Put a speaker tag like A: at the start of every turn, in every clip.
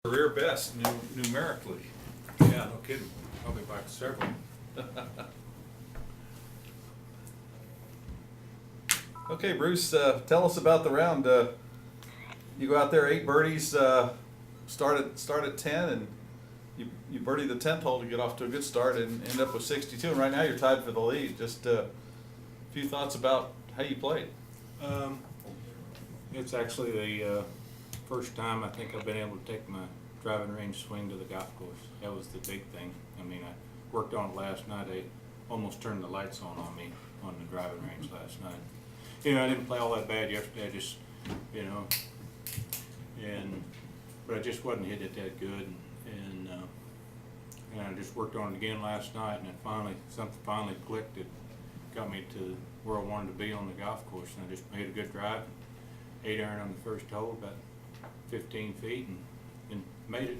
A: Career best numerically.
B: Yeah, no kidding. Probably by several.
A: Okay, Bruce, tell us about the round. You go out there, 8 birdies, start at 10, and you birdie the 10th hole to get off to a good start and end up with 62. And right now you're tied for the lead. Just a few thoughts about how you played.
B: It's actually the first time I think I've been able to take my driving range swing to the golf course. That was the big thing. I mean, I worked on it last night. I almost turned the lights on me on the driving range last night. You know, I didn't play all that bad yesterday. I just, you know, but I just wasn't hitting it that good. And I just worked on it again last night, and then something finally clicked. It got me to where I wanted to be on the golf course, and I just made a good drive. 8 iron on the first hole, about 15 feet, and made it.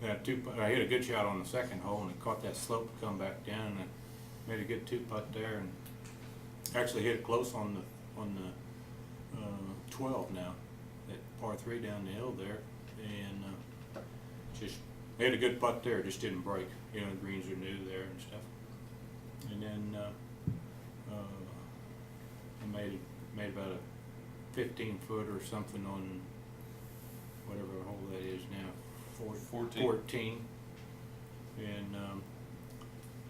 B: And I hit a good shot on the second hole, and it caught that slope to come back down. And I made a good 2-putt there, and actually hit it close on the 12 now, that par 3 down the hill there, and just made a good putt there. Just didn't break. You know, the greens are new there and stuff. And then I made about a 15-foot or something on whatever hole that is now, 14. And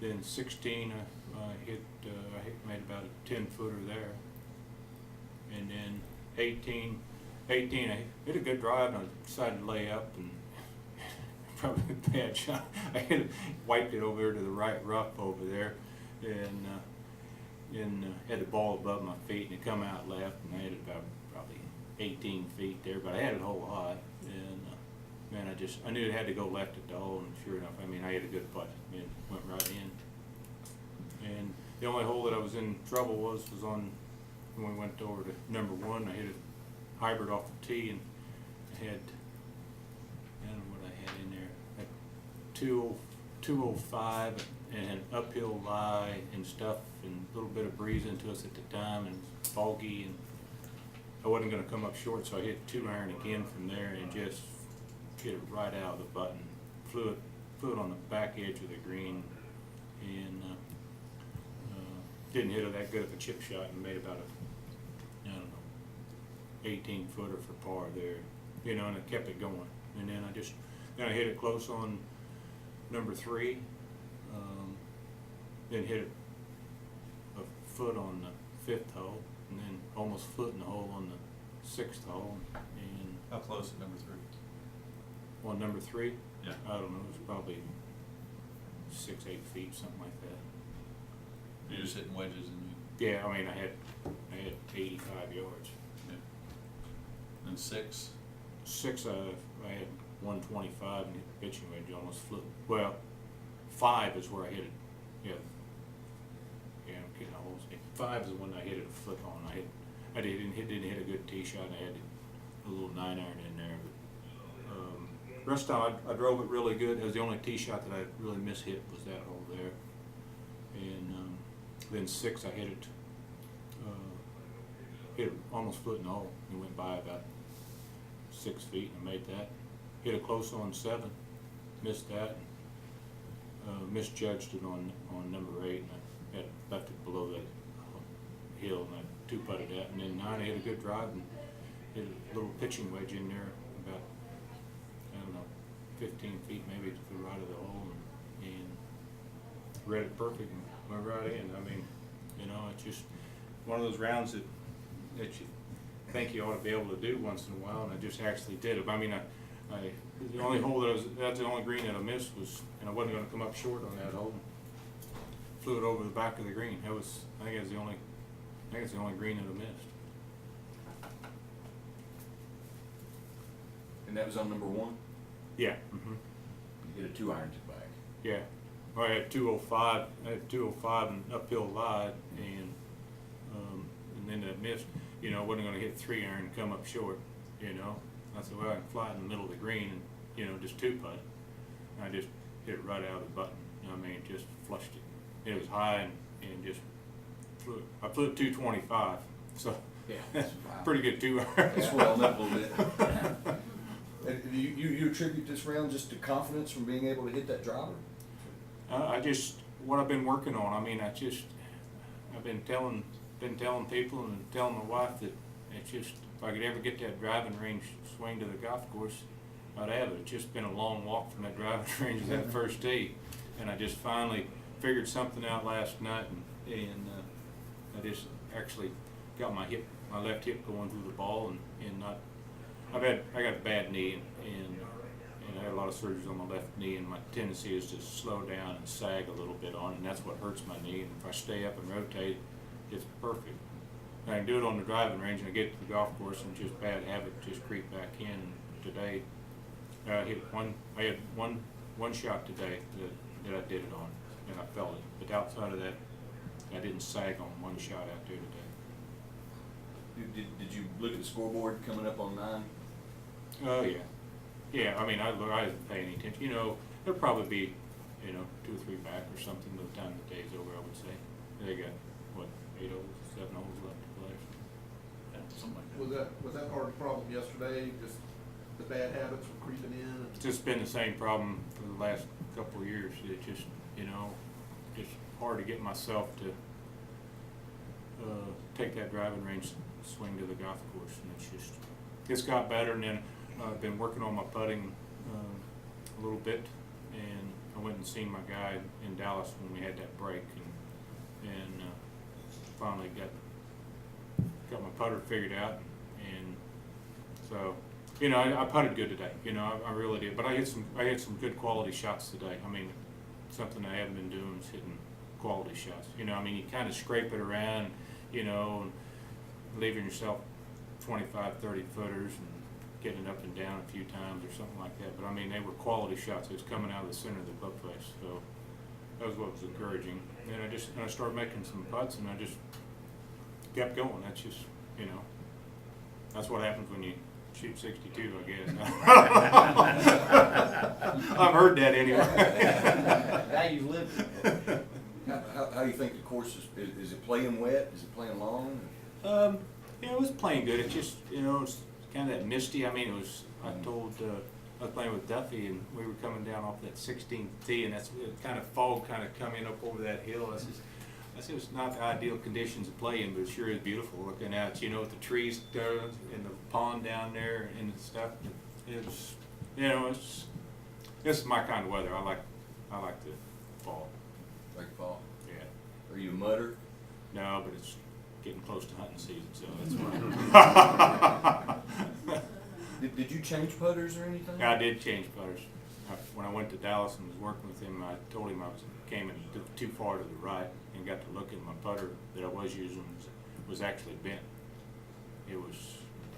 B: then 16, I made about a 10-footer there. And then 18, I hit a good drive, and I decided to lay up, and probably a bad shot. I wiped it over there to the right rough over there, and had the ball above my feet, and it come out left, and I had it about probably 18 feet there, but I had it whole high, and man, I knew it had to go left at the hole, and sure enough, I mean, I had a good putt, and it went right in. And the only hole that I was in trouble was on when we went over to number 1. I hit a hybrid off the tee, and I had, I don't know what I had in there, like 205 and an uphill lie and stuff, and a little bit of breeze into us at the time, and foggy, and I wasn't going to come up short, so I hit 2 iron again from there, and just hit it right out of the button. Flew it on the back edge of the green, and didn't hit it that good of a chip shot, and made about a, I don't know, 18-footer for par there, you know, and I kept it going. And then I hit it close on number 3, then hit it a foot on the 5th hole, and then almost foot in the hole on the 6th hole. And
A: How close at number 3?
B: on number 3,
A: Yeah.
B: I don't know, it was probably 6-8 feet, something like that.
A: You're just hitting wedges, and
B: Yeah, I mean, I had 85 yards.
A: and 6.
B: 6, I had 125, and hit the pitching wedge almost flew. Well, 5 is where I hit it. Yeah, I'm getting holes. 5 is the one I hit it a foot on. I didn't hit a good tee shot, and I had a little 9 iron in there. But rest of the time, I drove it really good. It was the only tee shot that I really mishit was that hole there. And then 6, I hit it almost foot in the hole, and went by about 6 feet, and made that. Hit it close on 7, missed that, and misjudged it on number 8, and I had left it below that hill, and I 2-putted that. And then 9, I hit a good drive and hit a little pitching wedge in there, about, I don't know, 15 feet maybe to the right of the hole, and read it perfect and went right in. I mean, you know, it's just one of those rounds that you think you ought to be able to do once in a while, and I just actually did it. I mean, the only hole that's the only green that I missed was, and I wasn't going to come up short on that hole. Flew it over the back of the green. I think it's the only green that I missed.
C: And that was on number 1?
B: Yeah.
C: You hit a 2 iron to the back.
B: Yeah. Well, I had 205. I had 205 and uphill lie, and then I missed. You know, I wasn't going to hit 3 iron and come up short. You know, I said, well, I can fly it in the middle of the green and, you know, just 2-putt. And I just hit it right out of the button. I mean, just flushed it. It was high, and just flew it. I flew it 225, so
C: Yeah, that's wow.
B: pretty good 2 iron.
C: That's well up a little bit. And you attribute this round just to confidence from being able to hit that driver?
B: What I've been working on, I mean, I've been telling people and telling my wife that it's just, if I could ever get that driving range swing to the golf course, I'd have it. It's just been a long walk from that driving range to that first tee. And I just finally figured something out last night, and I just actually got my left hip going through the ball, and not, I got a bad knee, and I had a lot of surgeries on my left knee, and my tendency is to slow down and sag a little bit on it, and that's what hurts my knee. And if I stay up and rotate, it's perfect. I can do it on the driving range, and I get to the golf course, and just bad habit just creep back in. Today, I had one shot today that I did it on, and I felt it. But outside of that, I didn't sag on one shot out there today.
C: Did you look at the scoreboard coming up on 9?
B: Oh yeah, yeah. I mean, I didn't pay any attention. You know, there'll probably be, 2 or 3 back or something by the time the day's over. I would say they got what 8 holes, 7 holes left to play.
A: Yeah, something like that.
D: Was that part of the problem yesterday, just the bad habits were creeping in?
B: It's just been the same problem for the last couple of years. It just, it's hard to get myself to take that driving range swing to the golf course, and it's got better. And then I've been working on my putting a little bit, and I went and seen my guy in Dallas when we had that break, and finally got my putter figured out, and so. I putted good today. I really did. But I had some good quality shots today. I mean, something I haven't been doing is hitting quality shots. I mean, you kind of scrape it around, and leaving yourself 25, 30 footers and getting up and down a few times or something like that. But I mean, they were quality shots. It was coming out of the center of the club face. So that was what was encouraging. And I started making some putts, and I just kept going. That's just, that's what happens when you shoot 62, I guess. I've heard that anyway.
D: Now you've lived it.
C: How do you think the course is it playing wet? Is it playing long?
B: It was playing good. It just, it's kind of that misty. I mean, I was playing with Duffy, and we were coming down off that 16th tee, and that's kind of fog kind of coming up over that hill. I said it's not the ideal conditions to play in, but it sure is beautiful looking out, with the trees and the pond down there and stuff. It's my kind of weather. I like the fall.
C: Like fall?
B: Yeah.
C: Are you a mudder?
B: No, but it's getting close to hunting season, so that's fine.
C: Did you change putters or anything?
B: I did change putters. When I went to Dallas and was working with him, I told him I came in too far to the right, and got to look at my putter that I was using was actually bent.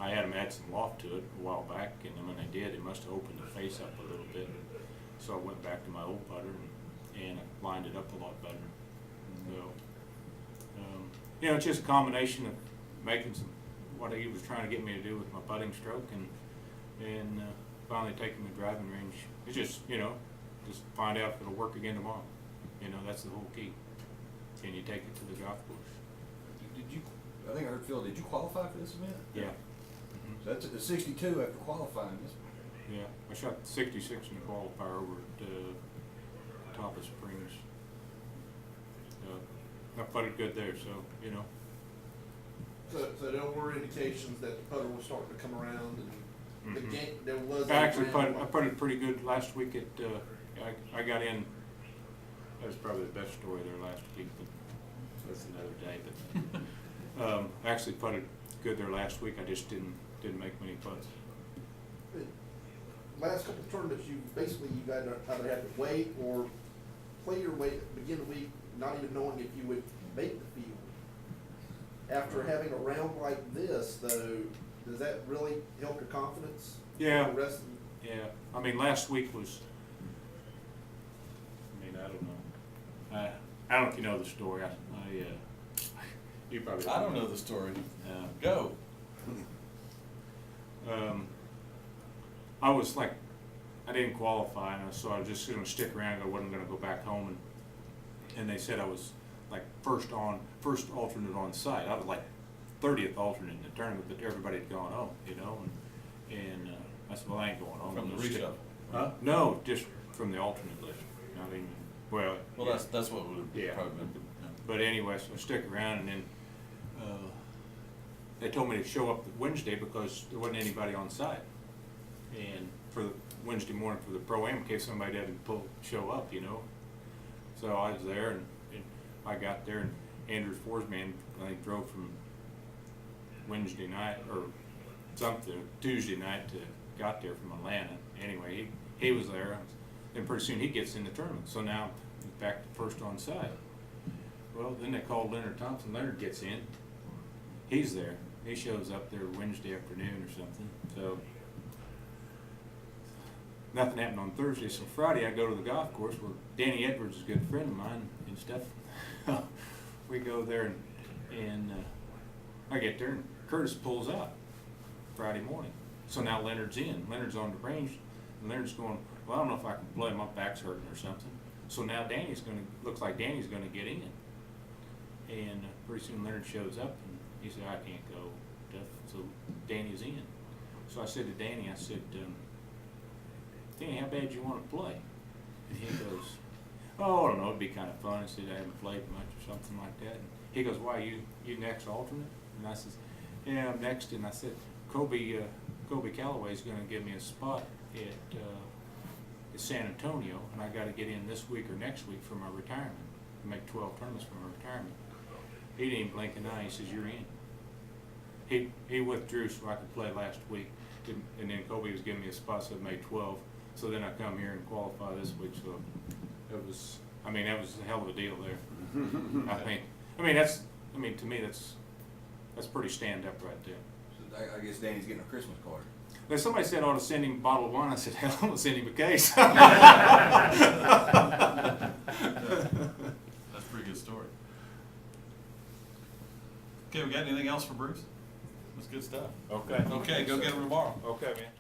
B: I had them add some loft to it a while back, and then when they did, it must have opened the face up a little bit. So I went back to my old putter and I lined it up a lot better. So, it's just a combination of making what he was trying to get me to do with my putting stroke, and finally taking the driving range. It's just, just find out if it'll work again tomorrow. That's the whole key. Can you take it to the golf course?
C: I think I heard Phil, did you qualify for this event?
B: Yeah.
C: Mm-hmm. So that's at the 62 after qualifying this.
B: Yeah, I shot 66 in the qualifier over at Top of Springs. I putted good there, so,
D: So there were indications that the putter was starting to come around, and the game, there was.
B: I actually putted pretty good last week at, I got in, that was probably the best story there last week, but that's another day, but, I actually putted good there last week. I just didn't make many putts.
D: Last couple of tournaments, you either had to wait or play your way, begin the week, not even knowing if you would make the field. After having a round like this, though, does that really help your confidence?
B: Yeah.
D: The rest of
B: Yeah. I mean, last week was, I don't know. I don't know if you know the story. You probably.
A: I don't know the story. Go.
B: I was like, I didn't qualify, and so I was just going to stick around. I wasn't going to go back home, and they said I was like first alternate on site. I was like 30th alternate in the tournament, but everybody had gone home, and I said, well, I ain't going home.
A: From
B: I'm
A: the
B: gonna stick-"
A: reshuffle?
B: Huh? No, just from the alternate list. Not even, well.
A: Well,
B: yeah.
A: that's what would
B: Yeah.
A: probably been, yeah.
B: But anyway, so I stuck around, and then, they told me to show up Wednesday because there wasn't anybody on site. And for the Wednesday morning for the pro-am, in case somebody didn't show up, you know. So I was there, and I got there, and Andrew's foresman, I think, drove from Wednesday night, or something, Tuesday night got there from Atlanta. Anyway, he was there, and pretty soon he gets in the tournament. So now he's back to first on site. Well, then they called Leonard Thompson. Leonard gets in. He's there. He shows up there Wednesday afternoon or something. So nothing happened on Thursday. So Friday I go to the golf course where Danny Edwards is a good friend of mine and stuff. We go there, and I get there, and Curtis pulls up Friday morning. So now Leonard's in. Leonard's on the range, and Leonard's going, well, I don't know if I can play. My back's hurting or something. So now looks like Danny's gonna get in. And pretty soon Leonard shows up, and he said, I can't go. So Danny's in. So I said to Danny, I said, Danny, how bad do you want to play? And he goes, oh, I don't know, it'd be kind of fun. I said, I haven't played much or something like that. And he goes, why, you next alternate? And I said, yeah, I'm next. And I said, Kobe Calloway's going to give me a spot at San Antonio, and I got to get in this week or next week for my retirement, make 12 tournaments for my retirement. He didn't even blink an eye. He says, you're in. He withdrew so I could play last week, and then Kobe was giving me a spot, so I made 12. So then I come here and qualify this week. So that was a hell of a deal there. To me that's pretty stand up right there.
C: So I guess Danny's getting a Christmas card.
B: Now somebody said I ought to send him a bottle of wine. I said, hell, I'm gonna send him a case.
A: That's a pretty good story. Okay, we got anything else for Bruce? That's good stuff.
B: Okay.
A: Okay, go get him tomorrow.
B: Okay, man.